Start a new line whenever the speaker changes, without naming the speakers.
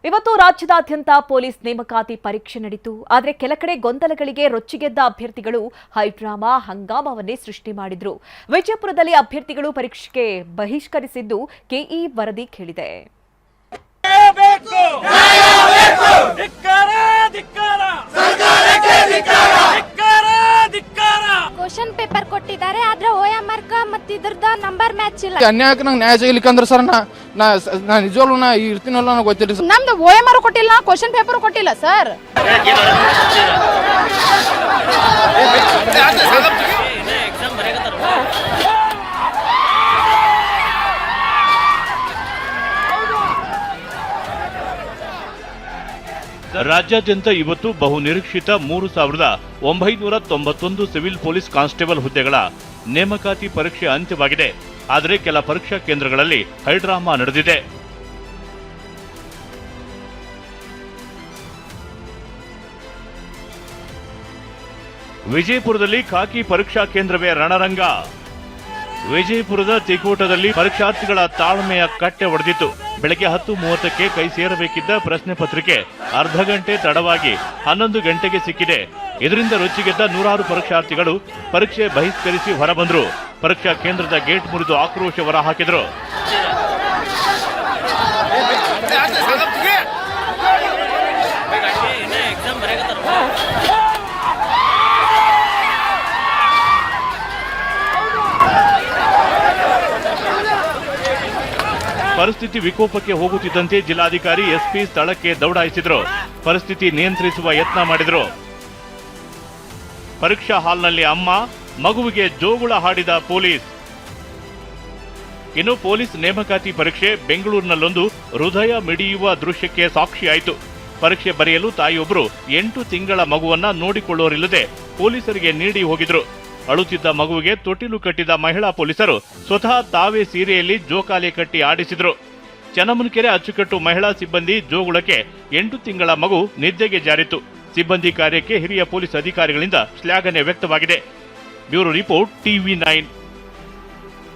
ಇವತ್ತು ರಾಜ್ಯದಾದ್ಯಂತ ಪೊಲೀಸ್ ನೇಮಕಾತಿ ಪರೀಕ್ಷೆ ನಡೆಯಿತು. ಆದರೆ ಕೆಲ ಕಡೆ ಗೊಂದಲಗಳಿಗೆ ರೊಚ್ಚಿಗೆದ್ದ ಅಭ್ಯರ್ಥಿಗಳು ಹೈಡ್ರಾಮಾ ಹಂಗಾಮವನ್ನೇ ಸೃಷ್ಟಿ ಮಾಡಿದ್ರು. ವಿಜಯಪುರದಲ್ಲಿ ಅಭ್ಯರ್ಥಿಗಳು ಪರೀಕ್ಷೆಗೆ ಬಹಿಷ್ಕರಿಸಿದ್ದು ಕೆಇ ವರದಿ ಕೇಳಿದೆ.
ಕ್ವಶನ್ ಪೇಪರ್ ಕೊಟ್ಟಿದ್ದಾರೆ, ಆದ್ರೆ OMR ಮತ್ತೆ ಇದ್ರದ್ದು ನಂಬರ್ ಮ್ಯಾಚ್ ಇಲ್ಲ.
ಅನ್ಯಾಯಕ್ಕೆ ನಂಗೆ ನ್ಯಾಯ ಸಿಗ್ಲಿಕ್ಕಂದ್ರೆ ಸರ್ ನಾ ನಿಜವಾಗ್ಲೂ ಇರ್ತೀನಲ್ಲ ನನಗೆ ಗೊತ್ತಿಲ್ಲ ಸರ್.
ನಮ್ದು OMR ಕೊಟ್ಟಿಲ್ಲ, ಕ್ವಶನ್ ಪೇಪರ್ ಕೊಟ್ಟಿಲ್ಲ ಸರ್.
ರಾಜ್ಯಾದ್ಯಂತ ಇವತ್ತು ಬಹುನಿರೀಕ್ಷಿತ 3991 ಸಿವಿಲ್ ಪೊಲೀಸ್ ಕಾನ್ಸ್ಟೇಬಲ್ ಹುದ್ದೆಗಳ ನೇಮಕಾತಿ ಪರೀಕ್ಷೆ ಅಂತ್ಯವಾಗಿದೆ. ಆದರೆ ಕೆಲ ಪರೀಕ್ಷಾ ಕೇಂದ್ರಗಳಲ್ಲಿ ಹೈಡ್ರಾಮಾ ನಡೆದಿದೆ. ವಿಜಯಪುರದಲ್ಲಿ ಖಾಕಿ ಪರೀಕ್ಷಾ ಕೇಂದ್ರವೇ ರಣರಂಗ. ವಿಜಯಪುರದ ತಿಕೋಟದಲ್ಲಿ ಪರೀಕ್ಷಾರ್ಥಿಗಳ ತಾಳ್ಮೆಯ ಕಟ್ಟೆ ಒಡೆದಿತ್ತು. ಬೆಳಗ್ಗೆ 10:30ಕ್ಕೆ ಕೈ ಸೇರಬೇಕಿದ್ದ ಪ್ರಶ್ನೆ ಪತ್ರಿಕೆ ಅರ್ಧ ಗಂಟೆ ತಡವಾಗಿ 11 ಗಂಟೆಗೆ ಸಿಕ್ಕಿದೆ. ಇದರಿಂದ ರೊಚ್ಚಿಗೆದ್ದ ನೂರಾರು ಪರೀಕ್ಷಾರ್ಥಿಗಳು ಪರೀಕ್ಷೆ ಬಹಿಷ್ಕರಿಸಿ ಹೊರಬಂದರು. ಪರೀಕ್ಷಾ ಕೇಂದ್ರದ ಗೇಟ್ ಮುರಿದು ಆಕ್ರೋಶ ಹೊರಹಾಕಿದರು. ಪರಿಸ್ಥಿತಿ ವಿಕೋಪಕ್ಕೆ ಹೋಗುತ್ತಿದ್ದಂತೆ ಜಿಲ್ಲಾಧಿಕಾರಿ ಎಸ್ಪಿ ಸ್ಥಳಕ್ಕೆ ದೌಡಾಯಿಸಿದ್ರು. ಪರಿಸ್ಥಿತಿ ನಿಯಂತ್ರಿಸುವ ಯತ್ನ ಮಾಡಿದ್ರು. ಪರೀಕ್ಷಾ ಹಾಲ್ನಲ್ಲಿ ಅಮ್ಮ, ಮಗುವಿಗೆ ಜೋಗುಳ ಹಾಡಿದ ಪೊಲೀಸ್. ಇನ್ನು ಪೊಲೀಸ್ ನೇಮಕಾತಿ ಪರೀಕ್ಷೆ ಬೆಂಗಳೂರಿನಲ್ಲೊಂದು ಹೃದಯ ಮಿಡಿಯುವ ದೃಶ್ಯಕ್ಕೆ ಸಾಕ್ಷಿಯಾಯಿತು. ಪರೀಕ್ಷೆ ಬರೆಯಲು ತಾಯಿಯೊಬ್ಬರು 8 ತಿಂಗಳ ಮಗುವನ್ನ ನೋಡಿಕೊಳ್ಳೋರಿಲ್ಲದೆ ಪೊಲೀಸರಿಗೆ ನೀಡಿ ಹೋಗಿದ್ರು. ಅಳುತ್ತಿದ್ದ ಮಗುವಿಗೆ ತೊಟ್ಟಿಲು ಕಟ್ಟಿದ ಮಹಿಳಾ ಪೊಲೀಸರು ಸ್ವತಃ ತಾವೇ ಸೀರೆಯಲ್ಲಿ ಜೋಕಾಲಿ ಕಟ್ಟಿ ಆಡಿಸಿದ್ರು. ಚನ್ನಮನಕೆರೆ ಅಚ್ಚುಕಟ್ಟು ಮಹಿಳಾ ಸಿಬ್ಬಂದಿ ಜೋಗುಳಕ್ಕೆ 8 ತಿಂಗಳ ಮಗು ನಿದ್ದೆಗೆ ಜಾರಿತು. ಸಿಬ್ಬಂದಿ ಕಾರ್ಯಕ್ಕೆ ಹಿರಿಯ ಪೊಲೀಸ್ ಅಧಿಕಾರಿಗಳಿಂದ ಶ್ಲಾಘನೆ ವ್ಯಕ್ತವಾಗಿದೆ. Bureau report TV9.